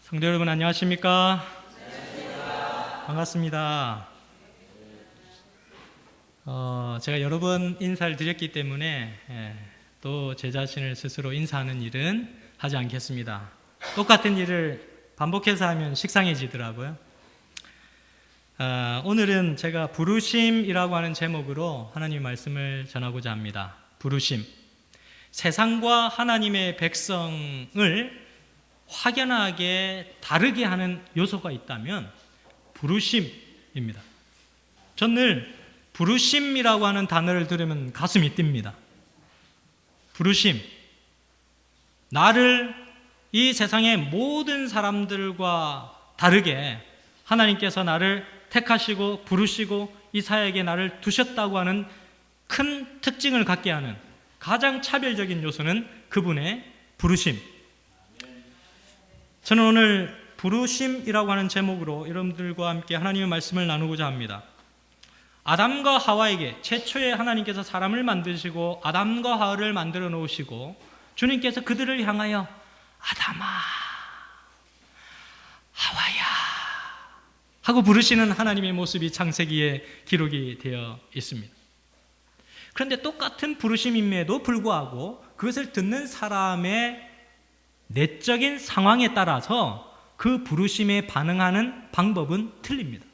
성도 여러분 안녕하십니까? 반갑습니다. 제가 여러 번 인사를 드렸기 때문에 또 제 자신을 스스로 인사하는 일은 하지 않겠습니다. 똑같은 일을 반복해서 하면 식상해지더라고요. 오늘은 제가 부르심이라고 하는 제목으로 하나님의 말씀을 전하고자 합니다. 부르심. 세상과 하나님의 백성을 확연하게 다르게 하는 요소가 있다면 부르심입니다. 전 늘 부르심이라고 하는 단어를 들으면 가슴이 뜁니다. 부르심. 나를 이 세상의 모든 사람들과 다르게 하나님께서 나를 택하시고 부르시고 이 사역에 나를 두셨다고 하는 큰 특징을 갖게 하는 가장 차별적인 요소는 그분의 부르심. 저는 오늘 부르심이라고 하는 제목으로 여러분들과 함께 하나님의 말씀을 나누고자 합니다. 아담과 하와에게 최초에 하나님께서 사람을 만드시고 아담과 하와를 만들어 놓으시고 주님께서 그들을 향하여 아담아, 하와야 하고 부르시는 하나님의 모습이 창세기에 기록이 되어 있습니다. 그런데 똑같은 부르심임에도 불구하고 그것을 듣는 사람의 내적인 상황에 따라서 그 부르심에 반응하는 방법은 틀립니다.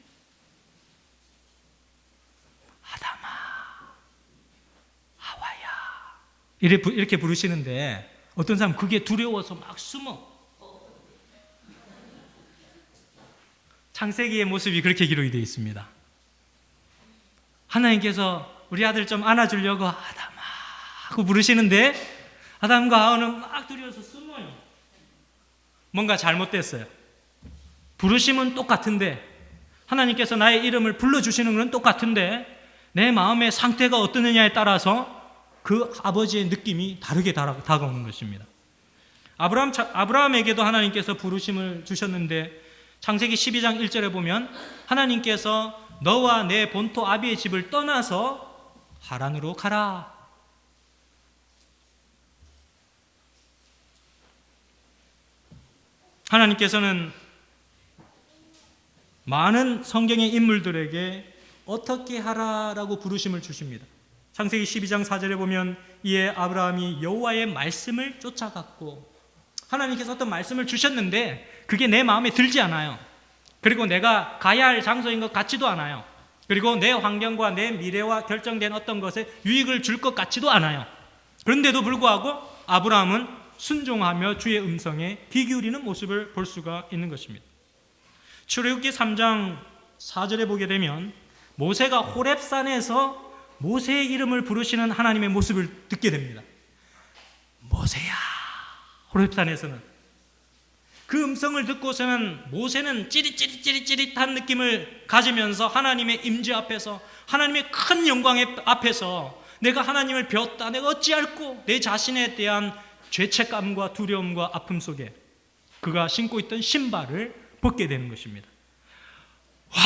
아담아, 하와야 이렇게 부르시는데 어떤 사람은 그게 두려워서 막 숨어. 창세기의 모습이 그렇게 기록이 되어 있습니다. 하나님께서 우리 아들 좀 안아주려고 아담아 하고 부르시는데 아담과 하와는 막 두려워서 숨어요. 뭔가 잘못됐어요. 부르심은 똑같은데 하나님께서 나의 이름을 불러주시는 건 똑같은데 내 마음의 상태가 어떠느냐에 따라서 그 아버지의 느낌이 다르게 다가오는 것입니다. 아브라함에게도 하나님께서 부르심을 주셨는데 창세기 12장 1절에 보면 하나님께서 너와 내 본토 아비의 집을 떠나서 하란으로 가라. 하나님께서는 많은 성경의 인물들에게 어떻게 하라라고 부르심을 주십니다. 창세기 12장 4절에 보면 이에 아브라함이 여호와의 말씀을 쫓아갔고 하나님께서 어떤 말씀을 주셨는데 그게 내 마음에 들지 않아요. 그리고 내가 가야 할 장소인 것 같지도 않아요. 그리고 내 환경과 내 미래와 결정된 어떤 것에 유익을 줄 것 같지도 않아요. 그런데도 불구하고 아브라함은 순종하며 주의 음성에 귀 기울이는 모습을 볼 수가 있는 것입니다. 출애굽기 3장 4절에 보게 되면 모세가 호렙산에서 모세의 이름을 부르시는 하나님의 모습을 듣게 됩니다. 모세야. 호렙산에서는 그 음성을 듣고서는 모세는 찌릿찌릿한 느낌을 가지면서 하나님의 임재 앞에서 하나님의 큰 영광 앞에서 내가 하나님을 배웠다. 내가 어찌할꼬 내 자신에 대한 죄책감과 두려움과 아픔 속에 그가 신고 있던 신발을 벗게 되는 것입니다. 와,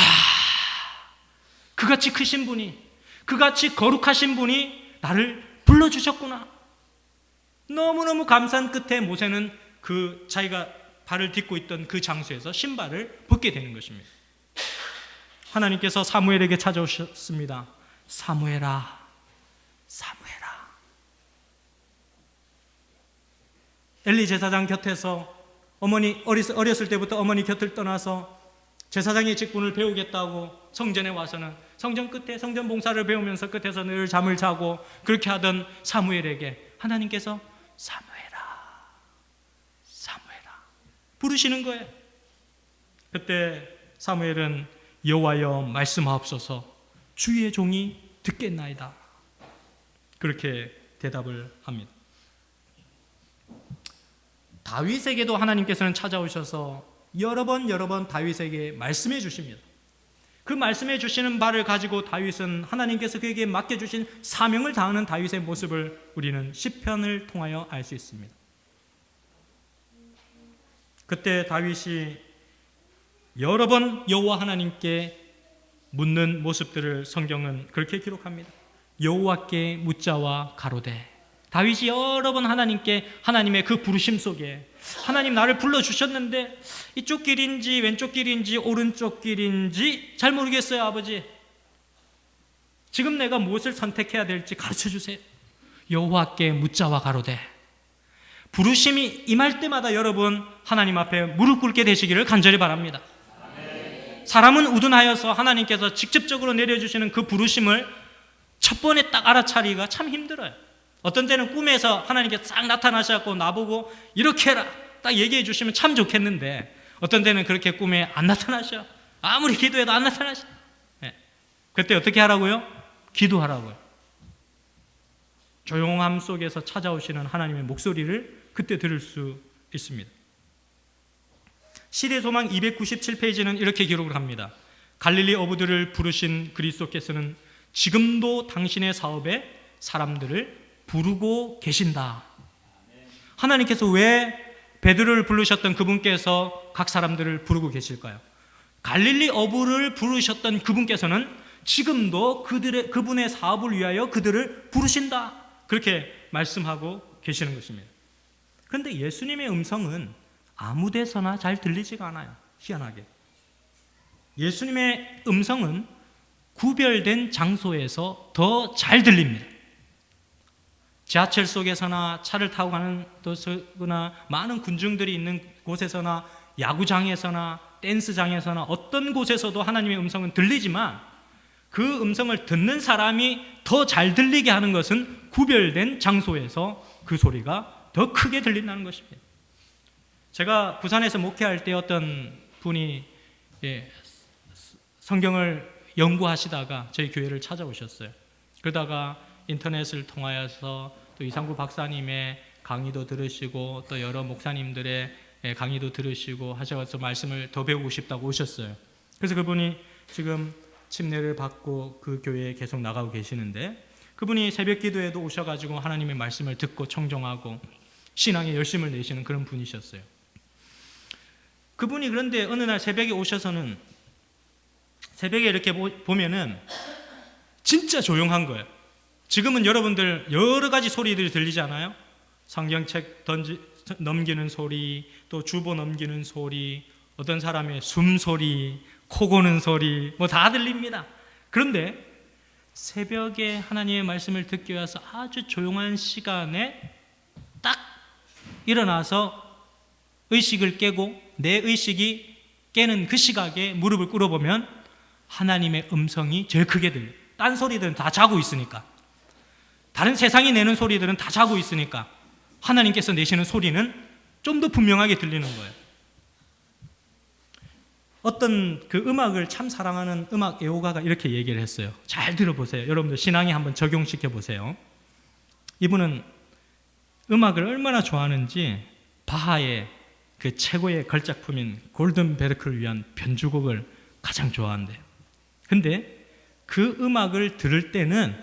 그같이 크신 분이, 그같이 거룩하신 분이 나를 불러주셨구나. 너무너무 감사한 끝에 모세는 그 자기가 발을 딛고 있던 그 장소에서 신발을 벗게 되는 것입니다. 하나님께서 사무엘에게 찾아오셨습니다. 사무엘아, 사무엘아. 엘리 제사장 곁에서 어머니 어렸을 때부터 어머니 곁을 떠나서 제사장의 직분을 배우겠다고 성전에 와서는 성전 끝에 성전 봉사를 배우면서 끝에서 늘 잠을 자고 그렇게 하던 사무엘에게 하나님께서 사무엘아, 사무엘아 부르시는 거예요. 그때 사무엘은 여호와여 말씀하옵소서 주의 종이 듣겠나이다. 그렇게 대답을 합니다. 다윗에게도 하나님께서는 찾아오셔서 여러 번 다윗에게 말씀해 주십니다. 그 말씀해 주시는 바를 가지고 다윗은 하나님께서 그에게 맡겨주신 사명을 다하는 다윗의 모습을 우리는 시편을 통하여 알 수 있습니다. 그때 다윗이 여러 번 여호와 하나님께 묻는 모습들을 성경은 그렇게 기록합니다. 여호와께 묻자와 가로되 다윗이 여러 번 하나님께 하나님의 그 부르심 속에 하나님 나를 불러주셨는데 이쪽 길인지 왼쪽 길인지 오른쪽 길인지 잘 모르겠어요 아버지. 지금 내가 무엇을 선택해야 될지 가르쳐 주세요. 여호와께 묻자와 가로되. 부르심이 임할 때마다 여러분 하나님 앞에 무릎 꿇게 되시기를 간절히 바랍니다. 사람은 우둔하여서 하나님께서 직접적으로 내려주시는 그 부르심을 첫 번에 딱 알아차리기가 참 힘들어요. 어떤 때는 꿈에서 하나님께서 싹 나타나셔서 나보고 이렇게 해라 딱 얘기해 주시면 참 좋겠는데 어떤 때는 그렇게 꿈에 안 나타나셔. 아무리 기도해도 안 나타나셔. 네. 그때 어떻게 하라고요? 기도하라고요. 조용함 속에서 찾아오시는 하나님의 목소리를 그때 들을 수 있습니다. 시대소망 297페이지는 이렇게 기록을 합니다. 갈릴리 어부들을 부르신 그리스도께서는 지금도 당신의 사업에 사람들을 부르고 계신다. 하나님께서 왜 베드로를 부르셨던 그분께서 각 사람들을 부르고 계실까요? 갈릴리 어부를 부르셨던 그분께서는 지금도 그분의 사업을 위하여 그들을 부르신다. 그렇게 말씀하고 계시는 것입니다. 그런데 예수님의 음성은 아무 데서나 잘 들리지가 않아요. 희한하게. 예수님의 음성은 구별된 장소에서 더 잘 들립니다. 지하철 속에서나 차를 타고 가는 곳이나 많은 군중들이 있는 곳에서나 야구장에서나 댄스장에서나 어떤 곳에서도 하나님의 음성은 들리지만 그 음성을 듣는 사람이 더 잘 들리게 하는 것은 구별된 장소에서 그 소리가 더 크게 들린다는 것입니다. 제가 부산에서 목회할 때 어떤 분이 성경을 연구하시다가 저희 교회를 찾아오셨어요. 그러다가 인터넷을 통하여서 또 이상구 박사님의 강의도 들으시고 또 여러 목사님들의 강의도 들으시고 하셔서 말씀을 더 배우고 싶다고 오셨어요. 그래서 그분이 지금 침례를 받고 그 교회에 계속 나가고 계시는데 그분이 새벽 기도에도 오셔가지고 하나님의 말씀을 듣고 청종하고 신앙에 열심을 내시는 그런 분이셨어요. 그분이 그런데 어느 날 새벽에 오셔서는 새벽에 이렇게 보면은 진짜 조용한 거예요. 지금은 여러분들 여러 가지 소리들이 들리잖아요. 성경책 넘기는 소리, 또 주보 넘기는 소리, 어떤 사람의 숨소리, 코 고는 소리 뭐 다 들립니다. 그런데 새벽에 하나님의 말씀을 듣기 위해서 아주 조용한 시간에 딱 일어나서 의식을 깨고 내 의식이 깨는 그 시각에 무릎을 꿇어보면 하나님의 음성이 제일 크게 들려요. 딴 소리들은 다 자고 있으니까, 다른 세상이 내는 소리들은 다 자고 있으니까 하나님께서 내시는 소리는 좀 더 분명하게 들리는 거예요. 어떤 그 음악을 참 사랑하는 음악 애호가가 이렇게 얘기를 했어요. 잘 들어보세요. 여러분들 신앙에 한번 적용시켜 보세요. 이분은 음악을 얼마나 좋아하는지 바하의 그 최고의 걸작품인 골든베르크를 위한 변주곡을 가장 좋아한대요. 근데 그 음악을 들을 때는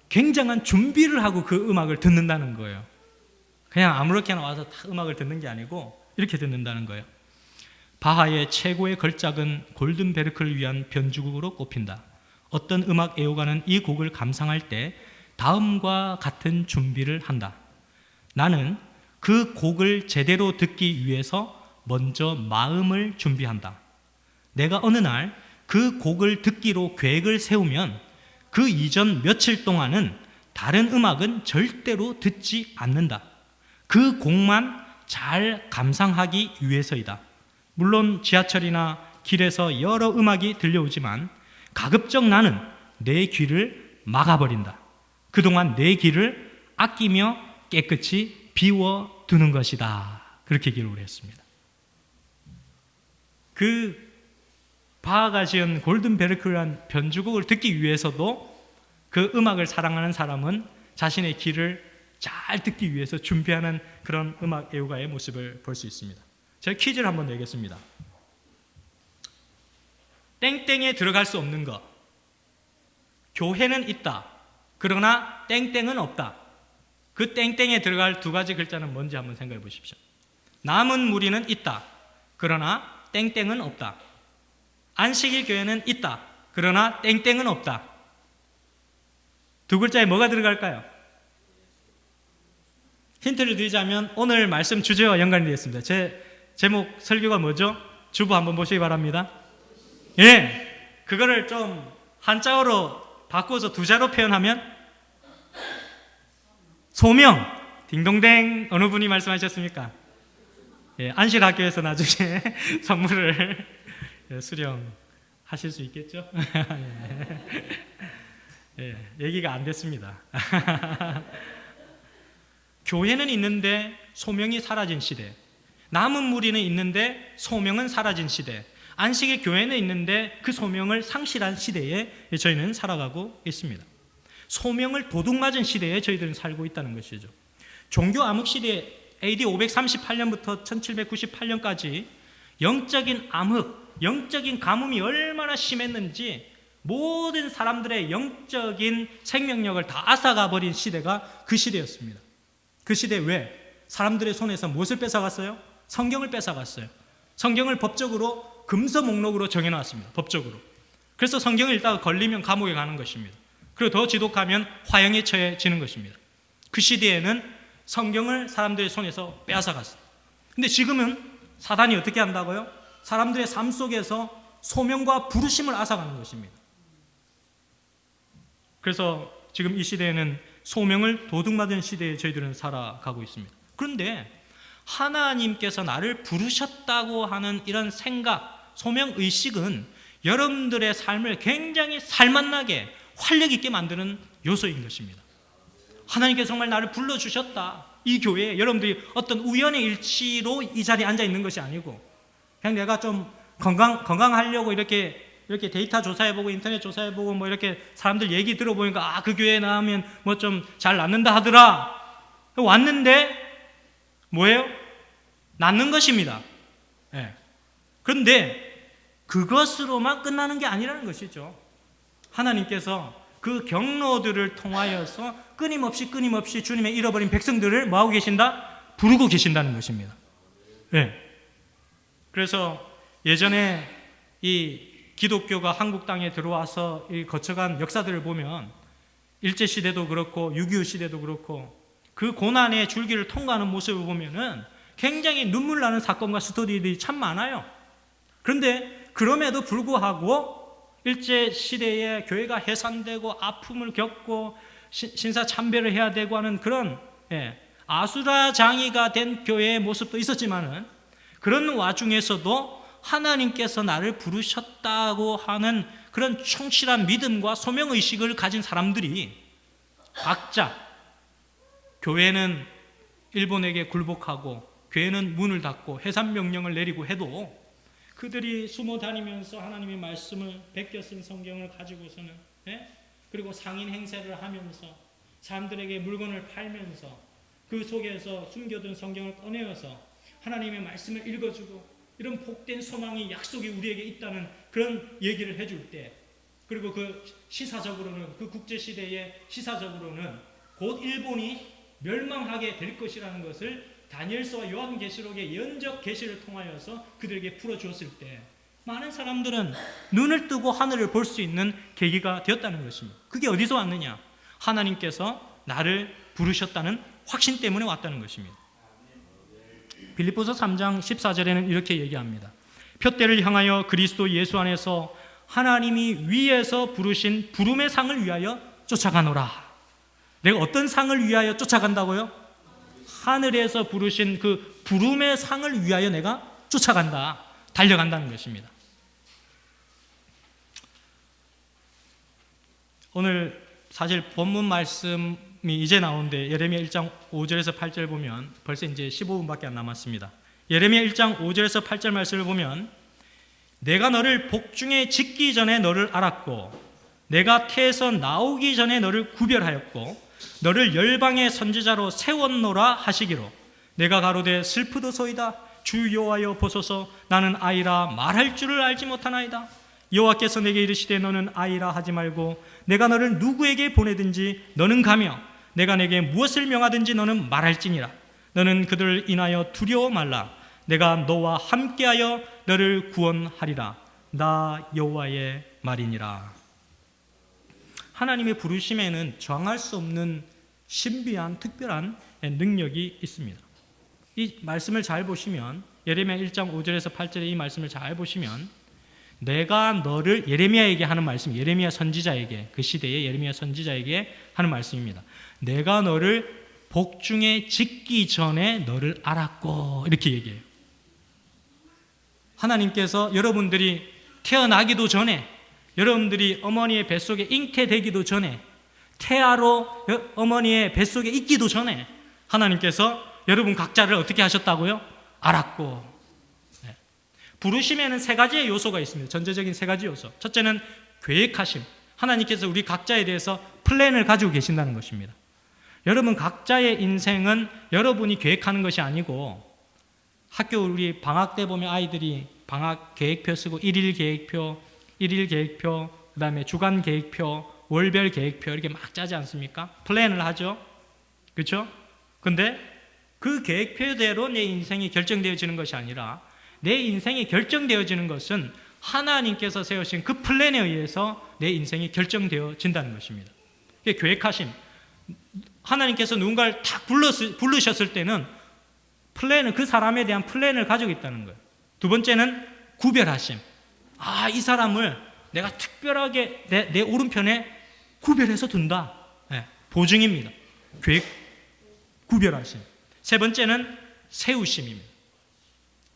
굉장한 준비를 하고 그 음악을 듣는다는 거예요. 그냥 아무렇게나 와서 다 음악을 듣는 게 아니고 이렇게 듣는다는 거예요. 바하의 최고의 걸작은 골든베르크를 위한 변주곡으로 꼽힌다. 어떤 음악 애호가는 이 곡을 감상할 때 다음과 같은 준비를 한다. 나는 그 곡을 제대로 듣기 위해서 먼저 마음을 준비한다. 내가 어느 날 그 곡을 듣기로 계획을 세우면 그 이전 며칠 동안은 다른 음악은 절대로 듣지 않는다. 그 곡만 잘 감상하기 위해서이다. 물론 지하철이나 길에서 여러 음악이 들려오지만 가급적 나는 내 귀를 막아버린다. 그동안 내 귀를 아끼며 깨끗이 비워두는 것이다. 그렇게 기록을 했습니다. 그 바하가 지은 골든베르크라는 변주곡을 듣기 위해서도 그 음악을 사랑하는 사람은 자신의 귀를 잘 듣기 위해서 준비하는 그런 음악 애호가의 모습을 볼 수 있습니다. 제가 퀴즈를 한번 내겠습니다. 땡땡에 들어갈 수 없는 것. 교회는 있다. 그러나 땡땡은 없다. 그 땡땡에 들어갈 두 가지 글자는 뭔지 한번 생각해 보십시오. 남은 무리는 있다. 그러나 땡땡은 없다. 안식일 교회는 있다. 그러나 땡땡은 없다. 두 글자에 뭐가 들어갈까요? 힌트를 드리자면 오늘 말씀 주제와 연관이 되어 있습니다. 제 제목 설교가 뭐죠? 주보 한번 보시기 바랍니다. 예, 그거를 좀 한자어로 바꿔서 두 자로 표현하면 소명. 딩동댕. 어느 분이 말씀하셨습니까? 예, 안실학교에서 나중에 선물을 수령하실 수 있겠죠? 예, 얘기가 안 됐습니다. 교회는 있는데 소명이 사라진 시대, 남은 무리는 있는데 소명은 사라진 시대, 안식일 교회는 있는데 그 소명을 상실한 시대에 저희는 살아가고 있습니다. 소명을 도둑맞은 시대에 저희들은 살고 있다는 것이죠. 종교 암흑 시대 AD 538년부터 1798년까지 영적인 암흑, 영적인 가뭄이 얼마나 심했는지 모든 사람들의 영적인 생명력을 다 앗아가 버린 시대가 그 시대였습니다. 그 시대에 왜? 사람들의 손에서 무엇을 뺏어갔어요? 성경을 뺏어갔어요. 성경을 법적으로 금서 목록으로 정해놨습니다. 법적으로. 그래서 성경을 읽다가 걸리면 감옥에 가는 것입니다. 그리고 더 지독하면 화형에 처해지는 것입니다. 그 시대에는 성경을 사람들의 손에서 빼앗아갔어요. 근데 지금은 사단이 어떻게 한다고요? 사람들의 삶 속에서 소명과 부르심을 앗아가는 것입니다. 그래서 지금 이 시대에는 소명을 도둑맞은 시대에 저희들은 살아가고 있습니다. 그런데 하나님께서 나를 부르셨다고 하는 이런 생각, 소명의식은 여러분들의 삶을 굉장히 살맛나게 활력 있게 만드는 요소인 것입니다. 하나님께서 정말 나를 불러주셨다. 이 교회에 여러분들이 어떤 우연의 일치로 이 자리에 앉아 있는 것이 아니고 그냥 내가 좀 건강하려고 이렇게 데이터 조사해보고 인터넷 조사해보고 뭐 이렇게 사람들 얘기 들어보니까 그 교회에 나오면 뭐 좀 잘 낫는다 하더라. 왔는데 뭐예요? 낫는 것입니다. 네. 그런데 그것으로만 끝나는 게 아니라는 것이죠. 하나님께서 그 경로들을 통하여서 끊임없이 주님의 잃어버린 백성들을 뭐하고 계신다? 부르고 계신다는 것입니다. 네. 그래서 예전에 이 기독교가 한국 땅에 들어와서 거쳐간 역사들을 보면 일제시대도 그렇고 6.25 시대도 그렇고 그 고난의 줄기를 통과하는 모습을 보면은 굉장히 눈물 나는 사건과 스토리들이 참 많아요. 그런데 그럼에도 불구하고 일제시대에 교회가 해산되고 아픔을 겪고 신사참배를 해야 되고 하는 그런 아수라장이가 된 교회의 모습도 있었지만은 그런 와중에서도 하나님께서 나를 부르셨다고 하는 그런 충실한 믿음과 소명의식을 가진 사람들이 각자 교회는 일본에게 굴복하고 교회는 문을 닫고 해산명령을 내리고 해도 그들이 숨어 다니면서 하나님의 말씀을 베껴 쓴 성경을 가지고서는 그리고 상인 행세를 하면서 사람들에게 물건을 팔면서 그 속에서 숨겨둔 성경을 꺼내어서 하나님의 말씀을 읽어주고 이런 복된 소망이 약속이 우리에게 있다는 그런 얘기를 해줄 때 그리고 그 시사적으로는 그 국제시대의 시사적으로는 곧 일본이 멸망하게 될 것이라는 것을 다니엘서와 요한계시록의 연적 계시를 통하여서 그들에게 풀어주었을 때 많은 사람들은 눈을 뜨고 하늘을 볼 수 있는 계기가 되었다는 것입니다. 그게 어디서 왔느냐? 하나님께서 나를 부르셨다는 확신 때문에 왔다는 것입니다. 빌립보서 3장 14절에는 이렇게 얘기합니다. 표대를 향하여 그리스도 예수 안에서 하나님이 위에서 부르신 부름의 상을 위하여 쫓아가노라. 내가 어떤 상을 위하여 쫓아간다고요? 하늘에서 부르신 그 부름의 상을 위하여 내가 쫓아간다. 달려간다는 것입니다. 오늘 사실 본문 말씀이 이제 나오는데 예레미야 1장 5절에서 8절 보면 벌써 이제 15분밖에 안 남았습니다. 예레미야 1장 5절에서 8절 말씀을 보면 내가 너를 복중에 짓기 전에 너를 알았고 내가 태에서 나오기 전에 너를 구별하였고 너를 열방의 선지자로 세웠노라 하시기로 내가 가로되 슬프도소이다 주 여호와여 보소서 나는 아이라 말할 줄을 알지 못하나이다. 여호와께서 내게 이르시되 너는 아이라 하지 말고 내가 너를 누구에게 보내든지 너는 가며 내가 내게 무엇을 명하든지 너는 말할지니라. 너는 그들을 인하여 두려워 말라. 내가 너와 함께하여 너를 구원하리라. 나 여호와의 말이니라. 하나님의 부르심에는 저항할 수 없는 신비한 특별한 능력이 있습니다. 이 말씀을 잘 보시면 예레미야 1장 5절에서 8절의 이 말씀을 잘 보시면 내가 너를 예레미야에게 하는 말씀, 예레미야 선지자에게, 그 시대의 예레미야 선지자에게 하는 말씀입니다. 내가 너를 복중에 짓기 전에 너를 알았고, 이렇게 얘기해요. 하나님께서 여러분들이 태어나기도 전에, 여러분들이 어머니의 뱃속에 잉태되기도 전에, 태아로 어머니의 뱃속에 있기도 전에 하나님께서 여러분 각자를 어떻게 하셨다고요? 알았고. 네. 부르심에는 세 가지의 요소가 있습니다. 전제적인 세 가지 요소. 첫째는 계획하심. 하나님께서 우리 각자에 대해서 플랜을 가지고 계신다는 것입니다. 여러분 각자의 인생은 여러분이 계획하는 것이 아니고, 학교 우리 방학 때 보면 아이들이 방학 계획표 쓰고 일일 계획표, 그 다음에 주간 계획표, 월별 계획표 이렇게 막 짜지 않습니까? 플랜을 하죠. 그렇죠? 근데 그 계획표대로 내 인생이 결정되어지는 것이 아니라 내 인생이 결정되어지는 것은 하나님께서 세우신 그 플랜에 의해서 내 인생이 결정되어진다는 것입니다. 계획하심. 하나님께서 누군가를 딱 부르셨을 때는 플랜은 그 사람에 대한 플랜을 가지고 있다는 거예요. 두 번째는 구별하심. 이 사람을 내가 특별하게 내 오른편에 구별해서 둔다. 네, 보증입니다. 계획, 구별하심. 세 번째는 세우심입니다.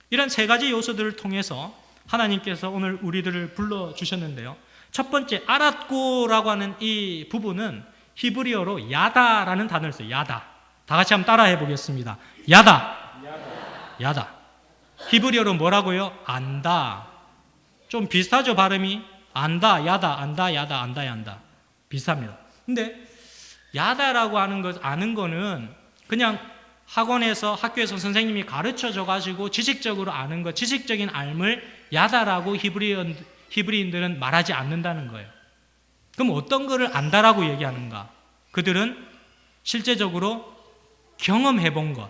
이런 세 가지 요소들을 통해서 하나님께서 오늘 우리들을 불러주셨는데요. 첫 번째, 알았고라고 하는 이 부분은 히브리어로 야다라는 단어를 써요. 야다. 다 같이 한번 따라해 보겠습니다. 야다. 야다. 히브리어로 뭐라고요? 안다. 좀 비슷하죠, 발음이? 안다, 야다, 안다, 야다, 안다, 얀다. 비슷합니다. 근데 야다라고 하는 것, 아는 거는 그냥 학원에서, 학교에서 선생님이 가르쳐 줘가지고 지식적으로 아는 것, 지식적인 알을 야다라고 히브리인들은 말하지 않는다는 거예요. 그럼 어떤 거를 안다라고 얘기하는가? 그들은 실제적으로 경험해 본 것,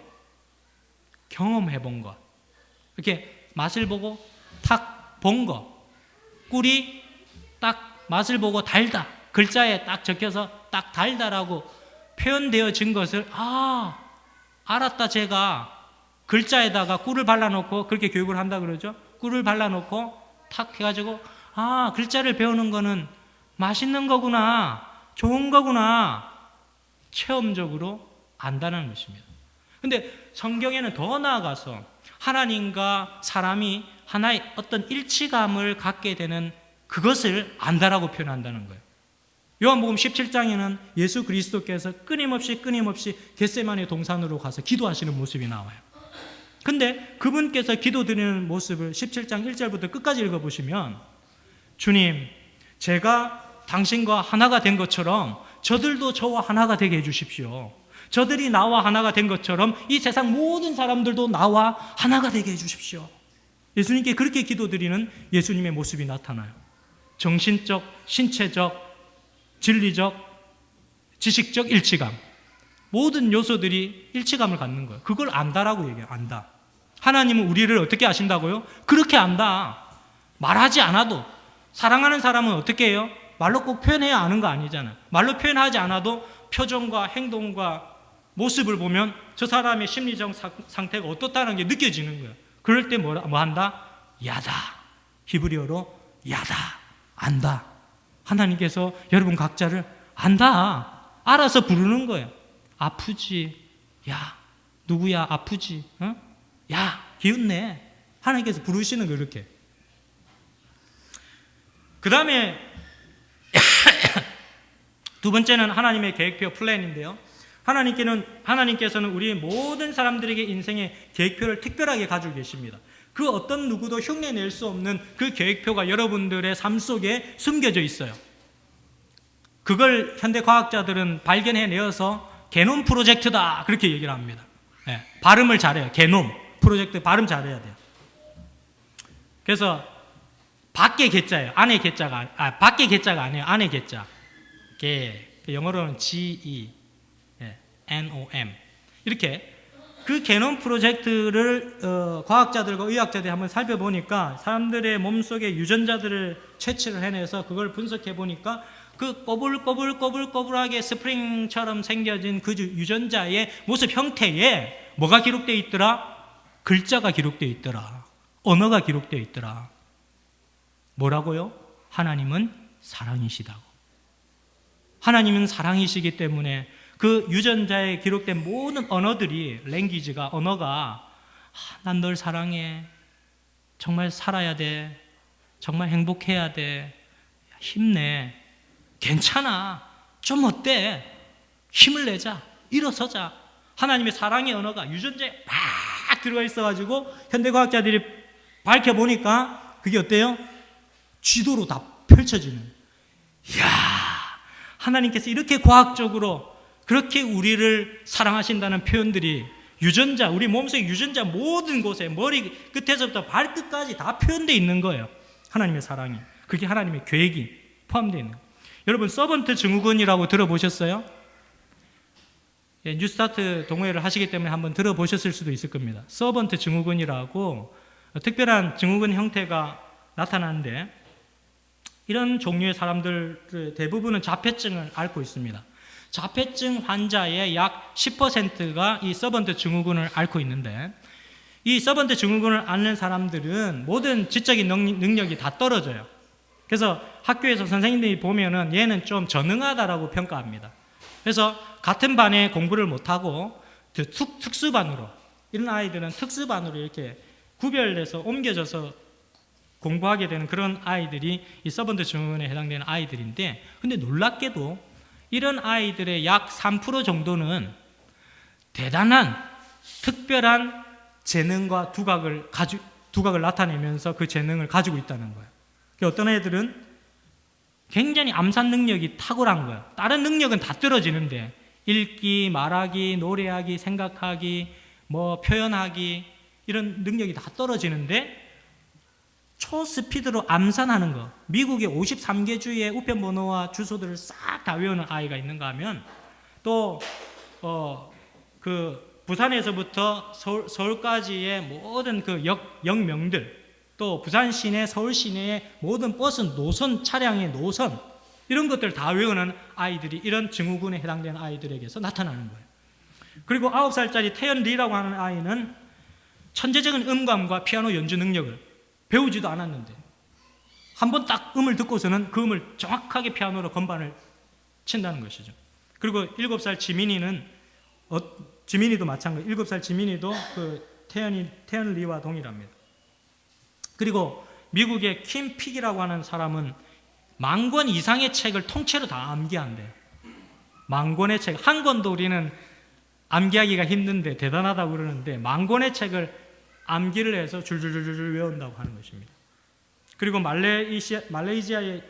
이렇게 맛을 보고 탁 본 것, 꿀이 딱 맛을 보고 달다, 글자에 딱 적혀서 딱 달다라고 표현되어진 것을 알았다. 제가 글자에다가 꿀을 발라놓고 그렇게 교육을 한다 그러죠. 꿀을 발라놓고 탁 해가지고 글자를 배우는 거는 맛있는 거구나, 좋은 거구나, 체험적으로 안다는 것입니다. 근데 성경에는 더 나아가서 하나님과 사람이 하나의 어떤 일치감을 갖게 되는 그것을 안다라고 표현한다는 거예요. 요한복음 17장에는 예수 그리스도께서 끊임없이 겟세마네 동산으로 가서 기도하시는 모습이 나와요. 근데 그분께서 기도드리는 모습을 17장 1절부터 끝까지 읽어보시면, 주님, 제가 당신과 하나가 된 것처럼 저들도 저와 하나가 되게 해주십시오. 저들이 나와 하나가 된 것처럼 이 세상 모든 사람들도 나와 하나가 되게 해주십시오. 예수님께 그렇게 기도드리는 예수님의 모습이 나타나요. 정신적, 신체적, 진리적, 지식적 일치감, 모든 요소들이 일치감을 갖는 거예요. 그걸 안다라고 얘기해요. 안다. 하나님은 우리를 어떻게 아신다고요? 그렇게 안다. 말하지 않아도. 사랑하는 사람은 어떻게 해요? 말로 꼭 표현해야 아는 거 아니잖아요. 말로 표현하지 않아도 표정과 행동과 모습을 보면 저 사람의 심리적 상태가 어떻다는 게 느껴지는 거예요. 그럴 때 뭐 한다? 야다. 히브리어로 야다. 안다. 하나님께서 여러분 각자를 안다. 알아서 부르는 거예요. 아프지? 야, 누구야? 아프지? 어? 야, 기운내. 하나님께서 부르시는 거 이렇게. 그 다음에 두 번째는 하나님의 계획표 플랜인데요. 하나님께서는 우리 모든 사람들에게 인생의 계획표를 특별하게 가지고 계십니다. 그 어떤 누구도 흉내낼 수 없는 그 계획표가 여러분들의 삶 속에 숨겨져 있어요. 그걸 현대 과학자들은 발견해내어서 게놈 프로젝트다 그렇게 얘기를 합니다. 네, 발음을 잘해요. 게놈 프로젝트 발음 잘해야 돼요. 그래서 밖에 개자예요. 안에 개자가 밖에 개자가 아니에요. 안에 개자. 영어로는 GE, NOM 이렇게 그 게놈 프로젝트를 과학자들과 의학자들이 한번 살펴보니까 사람들의 몸속에 유전자들을 채취를 해내서 그걸 분석해 보니까 그 꼬불꼬불하게 스프링처럼 생겨진 그 유전자의 모습 형태에 뭐가 기록되어 있더라? 글자가 기록되어 있더라. 언어가 되어 있더라. 뭐라고요? 하나님은 사랑이시다고. 하나님은 사랑이시기 때문에 그 유전자에 기록된 모든 언어들이, 언어가 난 널 사랑해, 정말 살아야 돼, 정말 행복해야 돼, 힘내, 괜찮아, 좀 어때, 힘을 내자, 일어서자. 하나님의 사랑의 언어가 유전자에 막 들어가 있어가지고 현대과학자들이 밝혀보니까 그게 어때요? 지도로 다 펼쳐지는. 이야, 하나님께서 이렇게 과학적으로 그렇게 우리를 사랑하신다는 표현들이 유전자, 우리 몸속의 유전자 모든 곳에 머리 끝에서부터 발끝까지 다 표현되어 있는 거예요. 하나님의 사랑이. 그게 하나님의 계획이 포함되어 있는 거예요. 여러분, 서번트 증후군이라고 들어보셨어요? 예, 뉴스타트 동호회를 하시기 때문에 한번 들어보셨을 수도 있을 겁니다. 서번트 증후군이라고 특별한 증후군 형태가 나타나는데, 이런 종류의 사람들 대부분은 자폐증을 앓고 있습니다. 자폐증 환자의 약 10%가 이 서번트 증후군을 앓고 있는데, 이 서번트 증후군을 앓는 사람들은 모든 지적인 능력이 다 떨어져요. 그래서 학교에서 선생님들이 보면은 얘는 좀 전능하다라고 평가합니다. 그래서 같은 반에 공부를 못하고 특수반으로, 이런 아이들은 특수반으로 이렇게 구별돼서 옮겨져서 공부하게 되는 그런 아이들이 이 서번트 증후군에 해당되는 아이들인데, 근데 놀랍게도 이런 아이들의 약 3% 정도는 대단한 특별한 재능과 두각을 나타내면서 그 재능을 가지고 있다는 거예요. 어떤 애들은 굉장히 암산 능력이 탁월한 거예요. 다른 능력은 다 떨어지는데, 읽기, 말하기, 노래하기, 생각하기, 표현하기, 이런 능력이 다 떨어지는데 초스피드로 암산하는 거, 미국의 53개 주의 우편번호와 주소들을 싹 다 외우는 아이가 있는가 하면, 또 그 부산에서부터 서울까지의 모든 그 역명들, 또 부산 시내, 서울 시내의 모든 버스 노선, 차량의 노선, 이런 것들을 다 외우는 아이들이 이런 증후군에 해당되는 아이들에게서 나타나는 거예요. 그리고 9살짜리 태연 리라고 하는 아이는 천재적인 음감과 피아노 연주 능력을 배우지도 않았는데 한번 딱 음을 듣고서는 그 음을 정확하게 피아노로 건반을 친다는 것이죠. 그리고 7살 지민이는 지민이도 마찬가지. 7살 지민이도 그 태연 리와 동일합니다. 그리고 미국의 킴 픽이라고 하는 사람은 10,000권 이상의 책을 통째로 다 암기한대요. 10,000권의 책, 한 권도 우리는 암기하기가 힘든데 대단하다고 그러는데 10,000권의 책을 암기를 해서 줄줄줄줄 외운다고 하는 것입니다. 그리고 말레이시아의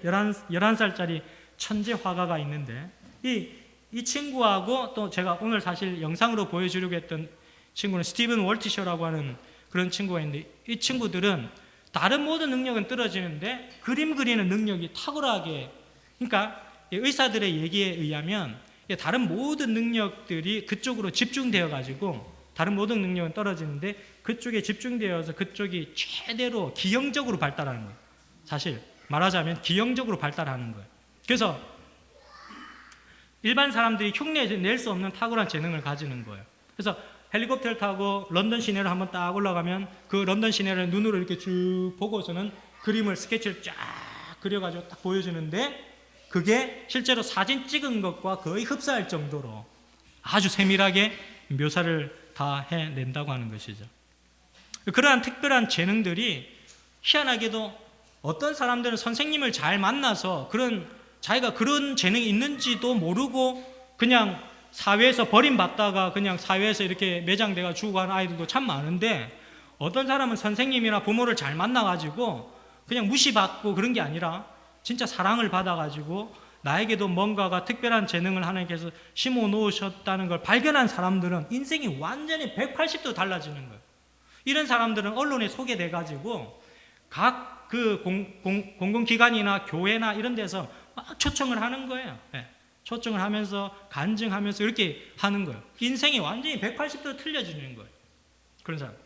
11살짜리 천재 화가가 있는데 이 친구하고 또 제가 오늘 사실 영상으로 보여주려고 했던 친구는 스티븐 월티셔라고 하는 그런 친구가 있는데, 이 친구들은 다른 모든 능력은 떨어지는데 그림 그리는 능력이 탁월하게, 그러니까 의사들의 얘기에 의하면 다른 모든 능력들이 그쪽으로 집중되어 가지고 다른 모든 능력은 떨어지는데 그쪽에 집중되어서 그쪽이 최대로 기형적으로 발달하는 거예요. 사실 말하자면 기형적으로 발달하는 거예요. 그래서 일반 사람들이 흉내낼 수 없는 탁월한 재능을 가지는 거예요. 그래서 헬리콥터를 타고 런던 시내를 한번 딱 올라가면 그 런던 시내를 눈으로 이렇게 쭉 보고서는 그림을, 스케치를 쫙 그려가지고 딱 보여주는데, 그게 실제로 사진 찍은 것과 거의 흡사할 정도로 아주 세밀하게 묘사를 다 해낸다고 하는 것이죠. 그러한 특별한 재능들이 희한하게도 어떤 사람들은 선생님을 잘 만나서 자기가 그런 재능이 있는지도 모르고 그냥 사회에서 버림받다가 그냥 사회에서 이렇게 매장돼가 죽어가는 아이들도 참 많은데, 어떤 사람은 선생님이나 부모를 잘 만나가지고 그냥 무시받고 그런 게 아니라 진짜 사랑을 받아가지고 나에게도 뭔가가 특별한 재능을 하나님께서 심어 놓으셨다는 걸 발견한 사람들은 인생이 완전히 180도 달라지는 거예요. 이런 사람들은 언론에 소개돼가지고 각 그 공공기관이나 교회나 이런 데서 막 초청을 하는 거예요. 네. 초청을 하면서 간증하면서 이렇게 하는 거예요. 인생이 완전히 180도 틀려지는 거예요. 그런 사람.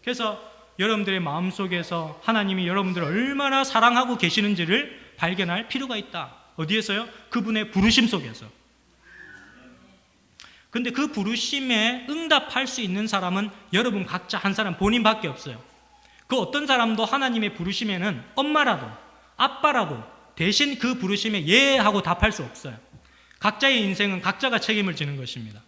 그래서 여러분들의 마음속에서 하나님이 여러분들을 얼마나 사랑하고 계시는지를 발견할 필요가 있다. 어디에서요? 그분의 부르심 속에서. 근데 그 부르심에 응답할 수 있는 사람은 여러분 각자 한 사람 본인밖에 없어요. 그 어떤 사람도 하나님의 부르심에는 엄마라도 아빠라도 대신 그 부르심에 예 하고 답할 수 없어요. 각자의 인생은 각자가 책임을 지는 것입니다.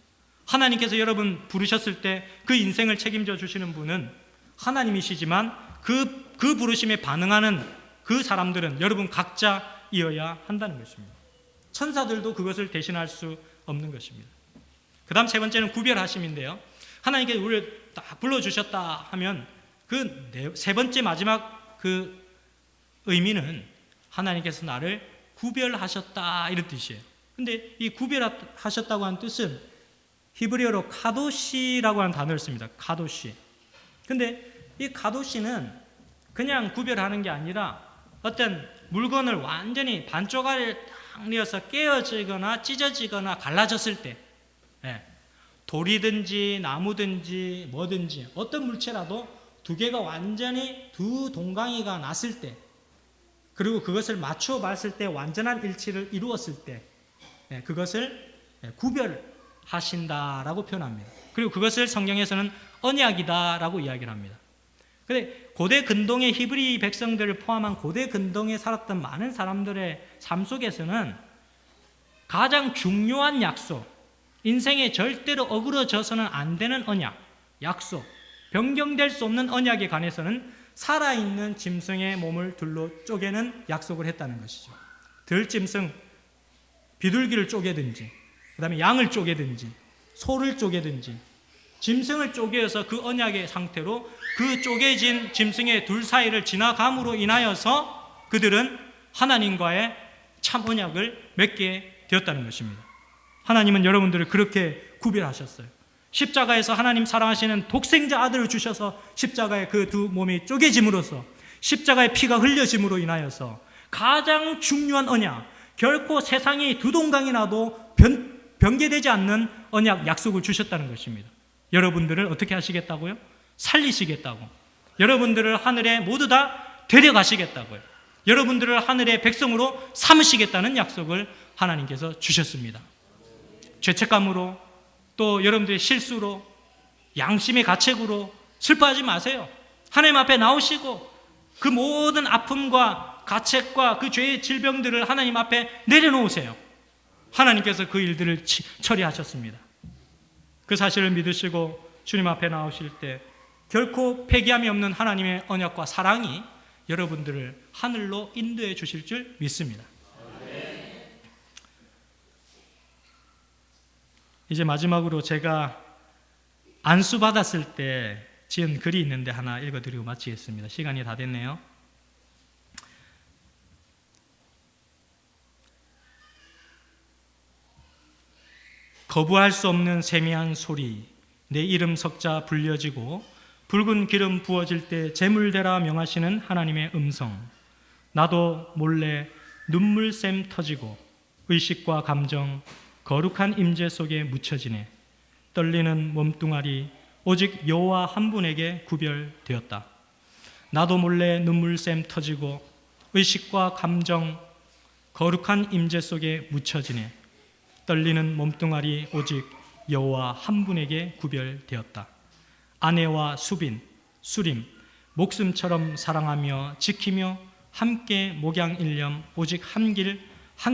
하나님께서 여러분 부르셨을 때 그 인생을 책임져 주시는 분은 하나님이시지만 그 부르심에 반응하는 그 사람들은 여러분 각자이어야 한다는 것입니다. 천사들도 그것을 대신할 수 없는 것입니다. 그 다음 세 번째는 구별하심인데요. 하나님께서 우리를 딱 불러주셨다 하면 그 세 번째 마지막 그 의미는 하나님께서 나를 구별하셨다 이런 뜻이에요. 근데 이 구별하셨다고 하는 뜻은 히브리어로 카도시라고 하는 단어를 씁니다. 카도시. 근데 이 카도시는 그냥 구별하는 게 아니라 어떤 물건을 완전히 반쪽알을 딱 내어서 깨어지거나 찢어지거나 갈라졌을 때, 돌이든지 나무든지 뭐든지 어떤 물체라도 두 개가 완전히 두 동강이가 났을 때, 그리고 그것을 맞추어 봤을 때 완전한 일치를 이루었을 때, 그것을 구별하신다라고 표현합니다. 그리고 그것을 성경에서는 언약이다라고 이야기를 합니다. 근데 고대 근동의 히브리 백성들을 포함한 고대 근동에 살았던 많은 사람들의 삶 속에서는 가장 중요한 약속, 인생에 절대로 어그러져서는 안 되는 언약, 약속, 변경될 수 없는 언약에 관해서는 살아있는 짐승의 몸을 둘러 쪼개는 약속을 했다는 것이죠. 들짐승, 비둘기를 쪼개든지, 그 다음에 양을 쪼개든지, 소를 쪼개든지, 짐승을 쪼개어서 그 언약의 상태로 그 쪼개진 짐승의 둘 사이를 지나감으로 인하여서 그들은 하나님과의 참 언약을 맺게 되었다는 것입니다. 하나님은 여러분들을 그렇게 구별하셨어요. 십자가에서 하나님 사랑하시는 독생자 아들을 주셔서 십자가의 그 두 몸이 쪼개짐으로써 십자가의 피가 흘려짐으로 인하여서 가장 중요한 언약, 결코 세상이 두 동강이 나도 변개되지 않는 언약 약속을 주셨다는 것입니다. 여러분들을 어떻게 하시겠다고요? 살리시겠다고. 여러분들을 하늘에 모두 다 데려가시겠다고요. 여러분들을 하늘의 백성으로 삼으시겠다는 약속을 하나님께서 주셨습니다. 죄책감으로 또 여러분들의 실수로 양심의 가책으로 슬퍼하지 마세요. 하나님 앞에 나오시고 그 모든 아픔과 가책과 그 죄의 질병들을 하나님 앞에 내려놓으세요. 하나님께서 그 일들을 처리하셨습니다. 그 사실을 믿으시고 주님 앞에 나오실 때 결코 폐기함이 없는 하나님의 언약과 사랑이 여러분들을 하늘로 인도해 주실 줄 믿습니다. 이제 마지막으로 제가 안수 받았을 때 지은 글이 있는데 하나 읽어드리고 마치겠습니다. 시간이 다 됐네요. 거부할 수 없는 세미한 소리, 내 이름 석자 불려지고 붉은 기름 부어질 때 재물되라 명하시는 하나님의 음성. 나도 몰래 눈물샘 터지고 의식과 감정 거룩한 임재 속에 묻혀지네. 떨리는 몸뚱아리 오직 여호와 한 분에게 구별되었다. 나도 몰래 눈물샘 터지고 의식과 감정 거룩한 임재 속에 묻혀지네. 떨리는 몸뚱아리 오직 여호와 한 분에게 구별되었다. 아내와 수빈, 수림, 목숨처럼 사랑하며 지키며 함께 목양일념 오직 한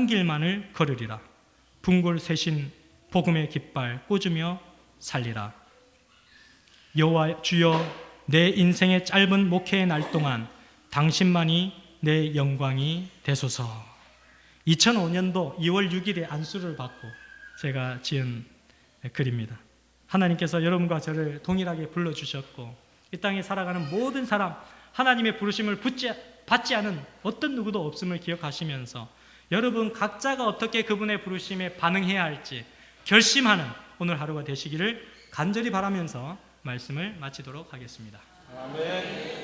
길만을 걸으리라. 분골 쇄신 복음의 깃발 꽂으며 살리라. 여호와 주여, 내 인생의 짧은 목회의 날 동안 당신만이 내 영광이 되소서. 2005년도 2월 6일에 안수를 받고 제가 지은 글입니다. 하나님께서 여러분과 저를 동일하게 불러주셨고 이 땅에 살아가는 모든 사람, 하나님의 부르심을 받지 않은 어떤 누구도 없음을 기억하시면서 여러분 각자가 어떻게 그분의 부르심에 반응해야 할지 결심하는 오늘 하루가 되시기를 간절히 바라면서 말씀을 마치도록 하겠습니다. 아멘.